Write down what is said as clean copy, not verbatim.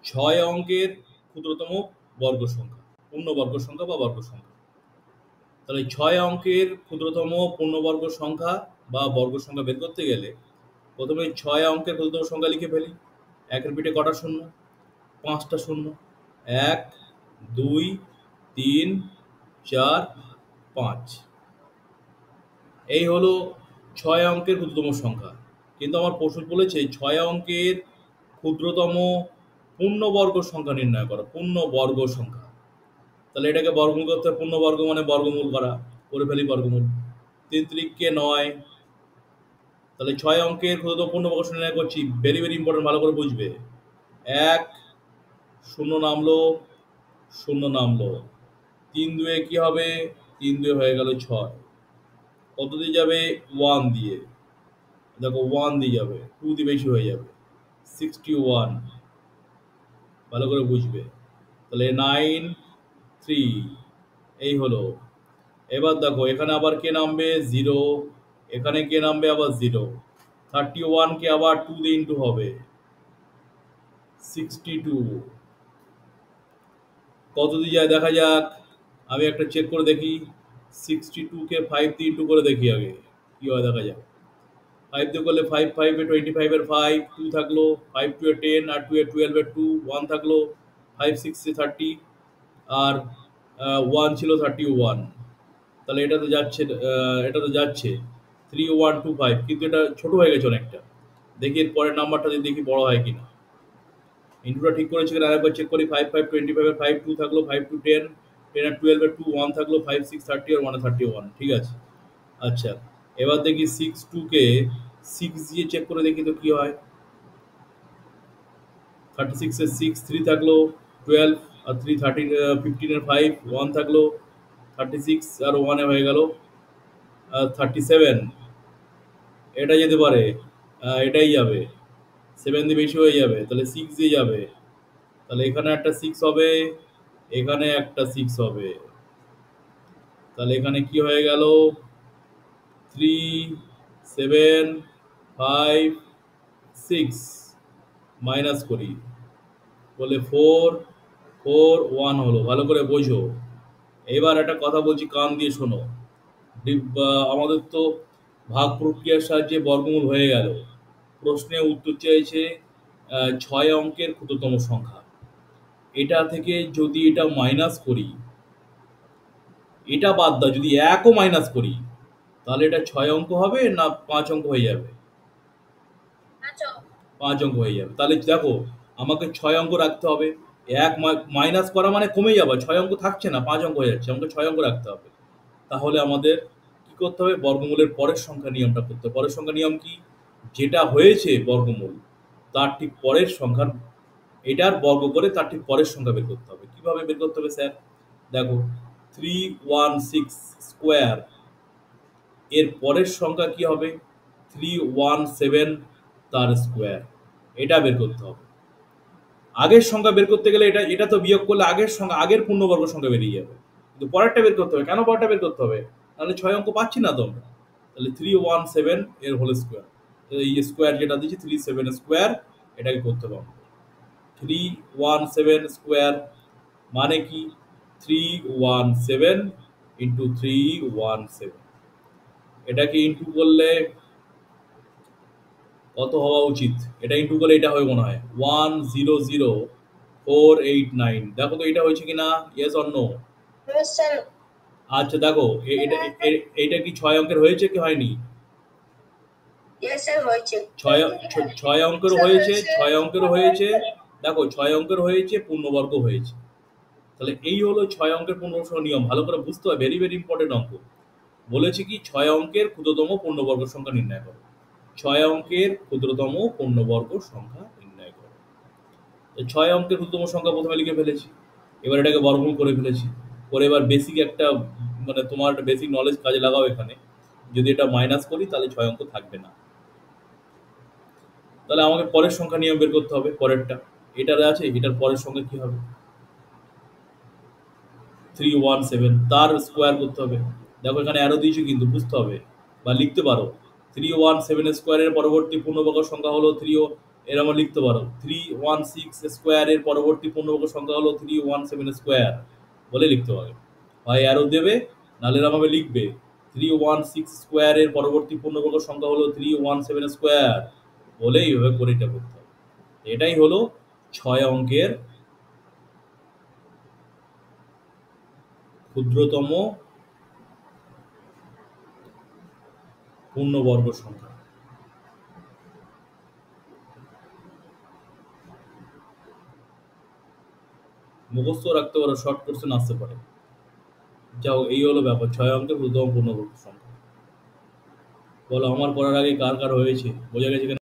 ছয় অঙ্কের ক্ষুদ্রতম বর্গ সংখ্যা, পূর্ণবর্গ সংখ্যা বা বর্গ সংখ্যা। তাহলে ছয় অঙ্কের ক্ষুদ্রতম পূর্ণবর্গ সংখ্যা বা বর্গ সংখ্যা বের করতে গেলে প্রথমে ছয় অঙ্কের ক্ষুদ্রতম সংখ্যা লিখে ফেলি। একের পিঠে কটা শূন্য? 5টা শূন্য। 1 2 3 4 5। এই হলো ছয় অঙ্কের ক্ষুদ্রতম সংখ্যা। কিন্তু আমার প্রশ্ন বলেছে ছয় অঙ্কের ক্ষুদ্রতম পূর্ণবর্গ সংখ্যা নির্ণয় করো, পূর্ণবর্গ সংখ্যা। তাহলে এটাকে বর্গমূল করতে হবে। পূর্ণবর্গ মানে বর্গমূল করা, করে ফেলি বর্গমূল। 3 3 9। তাহলে ছয় অঙ্কের ক্ষুদ্রতম পূর্ণবর্গ সংখ্যা নির্ণয় করছি। ভেরি ভেরি ইম্পর্টেন্ট, ভালো করে বুঝবে। 1 শূন্য নামলো, শূন্য নামলো। 3 2 কি হবে? 3 2 হয়ে গেল 6। কত দিয়ে যাবে? 1 দিয়ে। দেখো 1 দিয়ে যাবে, 2 দিয়ে বেশি হয়ে যাবে। 61, ভালো করে বুঝবে। তাহলে 9 3, এই হলো। এবার দেখো এখানে আবার কে নামবে? 0। এখানে কে নামবে? আবার 0। 31 কে আবার 2 দিয়ে ইন্টু হবে, 62। কত দিয়ে যায় দেখা যাক। আমি একটা চেক করে দেখি। 62 কে 5 দিয়ে ইন্টু করে দেখি আগে কি হয়, দেখা যাক। 5 দিয়ে করলে 5 5 এ 25 এর 5, 2 থাকলো, 5 2 এ 10, আর 2 এ 12 এর 2, 1 থাকলো, 5 6 এ 30, আর 1 ছিল 31। তাহলে এটা তো যাচ্ছে, এটা তো যাচ্ছে 3125, কিন্তু এটা ছোট হয়ে গেছে অনেকটা। দেখি এর পরের নাম্বারটা যদি দেখি বড় হয় কিনা। ইন্টুটা ঠিক করেছি কিনা আরেকবার চেক করি। 5 5 25 এর 5, 2 থাকলো, 5 2 10, 10 আর 12 এর 2, 1 থাকলো, 5 6 30 আর 1 31। ঠিক আছে। আচ্ছা, এবার দেখি 6 2 কে 6 দিয়ে চেক করে দেখি তো কি হয়। 36 এর 6, 3 থাকলো, 12 আর 3 13, 15 এর 5, 1 থাকলো, 36 আর 1 এ হয়ে গেল 37। এটা যেতে পারে, এটাই যাবে। 7 দিয়ে বেশি হয়ে যাবে, তাহলে 6 দিয়ে যাবে। তাহলে এখানে একটা 6 হবে, এখানে একটা 6 হবে। তাহলে এখানে কি হয়ে গেল? 3 7 5 6, মাইনাস করি, বলে 4 4 1 হলো। ভালো করে বোঝো। এবার একটা কথা বলছি, কান দিয়ে শোনো। আমাদের তো ভাগ প্রক্রিয়ার সাহায্যে বর্গমূল হয়ে গেল। প্রশ্নে উত্তর চাইছে 6 অঙ্কের ক্ষুদ্রতম সংখ্যা। এটা থেকে যদি এটা মাইনাস করি, এটা বাদ দাও, যদি 1ও মাইনাস করি, তাহলে এটা 6 অঙ্ক হবে না 5 অঙ্ক হয়ে যাবে? 5 অঙ্ক হয়ে যাবে। তাহলে দেখো আমাকে 6 অঙ্ক রাখতে হবে। 1 মাইনাস করা মানে কমে যাবে, 6 অঙ্ক থাকছে না, 5 অঙ্ক হয়ে যাচ্ছে। আমাকে 6 অঙ্ক রাখতে হবে। তাহলে আমাদের কি করতে হবে? বর্গমূলের পরের সংখ্যা নিয়মটা করতে হবে। পরের সংখ্যা নিয়ম কি? যেটা হয়েছে বর্গমূল, তার ঠিক পরের সংখ্যার, এটার বর্গ করে তার ঠিক পরের সংখ্যা বের করতে হবে। কিভাবে বের করতে হবে স্যার? দেখো 316 স্কোয়ার, এর পরের সংখ্যা কি হবে? 317 তার স্কোয়ার। এটা বের করতে হবে। আগের সংখ্যা বের করতে গেলে এটা এটা তো বিয়োগ করলে আগের সংখ্যা, আগের পূর্ণবর্গ সংখ্যা বেরিয়ে যাবে। কিন্তু পরেরটা বের করতে হবে। কেন পরেরটা বের করতে হবে? তাহলে 6 অঙ্ক পাচ্ছি না তো আমরা। তাহলে 317 এর হোল স্কোয়ার, এই স্কোয়ার যেটা দিচ্ছি 37 স্কোয়ার, এটাকে করতে হবে। 317 স্কোয়ার মানে কি? 317 ইন্টু 317। এটাকে ইন্টু করলে কত হওয়া উচিত? এটা ইন্টু করলে এটা হবে মনে হয় 100489। দেখো তো এটা হয়েছে কিনা, ইয়েস অর নো? আচ্ছা দেখো এটা কি 6 অঙ্কের হয়েছে কি হয়নি? 6 অঙ্কের হয়েছে, 6 অঙ্কের হয়েছে। দেখো 6 অঙ্কের হয়েছে, পূর্ণবর্গ হয়েছে। তাহলে এই হলো 6 অঙ্কের পূর্ণবর্গ নিয়ম। ভালো করে বুঝতে হবে, ভেরি ভেরি ইম্পর্টেন্ট অঙ্ক। বলেছি কি 6 অঙ্কের ক্ষুদ্রতম পূর্ণবর্গ সংখ্যা নির্ণয় করো। 6 অঙ্কের ক্ষুদ্রতম পূর্ণবর্গ সংখ্যা নির্ণয় করো। 6 অঙ্কের ক্ষুদ্রতম সংখ্যা প্রথমে লিখে ফেলেছি। এবার এটাকে বর্গমূল করে ফেলেছি। করে এবার বেসিক একটা, মানে তোমার একটা বেসিক নলেজ কাজে লাগাও এখানে। যদি এটা মাইনাস করি তাহলে 6 অঙ্ক থাকবে না। তাহলে আমাকে পরের সংখ্যা নিয়ম বের করতে হবে। পরেরটা এটার আছে, এটার পরের সংখ্যা কি হবে? 317, তার স্কোয়ার করতে হবে। দেখো এখানে অ্যারো দিয়েছি কিন্তু বুঝতে হবে, বা লিখতে পারো 317 স্কোয়ারের পরবর্তী পূর্ণবর্গ সংখ্যা হলো এর আমরা লিখতে পারো 316 স্কোয়ার এর পরবর্তী পূর্ণবর্গ সংখ্যা হলো 317 স্কোয়ার বলে লিখতে পারো। হয় অ্যারো দেবে, নাহলে এরকমভাবে লিখবে 316 স্কোয়ার এর পরবর্তী পূর্ণবর্গ সংখ্যা হলো 317 স্কোয়ার বলে এইভাবে করে এটা করতে হবে। এটাই হলো 6 অঙ্কের ক্ষুদ্রতম পূর্ণবর্গ সংখ্যা। মুখস্থ রাখতে পারো, শর্ট কোশ্চেন আসতে পারে। যাও, এই হলো ব্যাপার, 6 অঙ্কের ক্ষুদ্রতম পূর্ণবর্গ সংখ্যা। বলো আমার করার আগে কার কার হয়েছে, বোঝা গেছে কিনা?